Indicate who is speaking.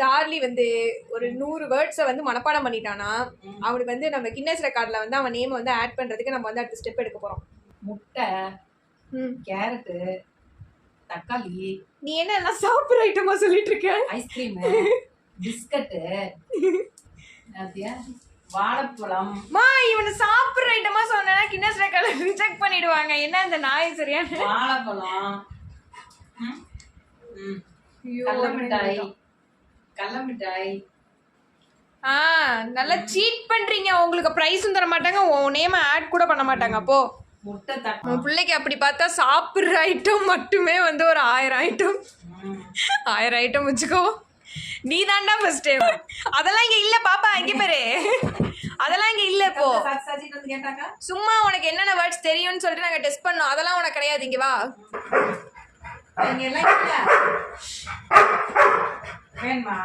Speaker 1: Charlie வந்து ஒரு 100 வேர்ட்ஸை வந்து மனப்பாடம் பண்ணிட்டானா அவனுக்கு வந்து நம்ம கின்னஸ் ரெக்கார்டில் வந்து அவன் நேம் வந்து ஆட் பண்ணுறதுக்கு நம்ம வந்து அடுத்த ஸ்டெப் எடுக்க போகிறோம்.
Speaker 2: முட்டை, கேரட்டு, தக்காளி.
Speaker 1: நீ என்ன சாப்பிட்ற ஐட்டமா சொல்லிட்டு இருக்க?
Speaker 2: ஐஸ்கிரீம், பிஸ்கட்டு, வாழைப்பழம்.
Speaker 1: இவனை சாப்பிட்ற ஐட்டமா சொன்னா கின்னஸ் ரெக்கார்ட் ரிஜெக்ட் பண்ணிடுவாங்க. என்ன இந்த நாய் சரியான
Speaker 2: வாழைப்பழம், கடல மிட்டாய்.
Speaker 1: நல்லா சீட் பண்றீங்க. உங்களுக்கு பிரைஸும் தர மாட்டாங்க, உன் நேம் ஆட் கூட பண்ண மாட்டாங்க. அப்போ
Speaker 2: முட்டை,
Speaker 1: உன் பிள்ளைக்கு அப்படி பார்த்தா சாப்பிட்ற ஐட்டம் மட்டுமே வந்து ஒரு 1000 ஐட்டம் 1000 ஐட்டம் வச்சுக்கோ. நீ தாண்டா ஃபர்ஸ்ட். அதெல்லாம் இங்க இல்ல பாப்பா, இங்க பாரு. அதெல்லாம் இங்க இல்ல. இப்போ சும்மா உனக்கு என்னென்ன வேர்ட்ஸ் தெரியும்னு சொல்லிட்டு நாங்க டெஸ்ட் பண்ணோம். அதெல்லாம் உனக்கு கிடையாது. இங்க வா.
Speaker 2: வேணுமா?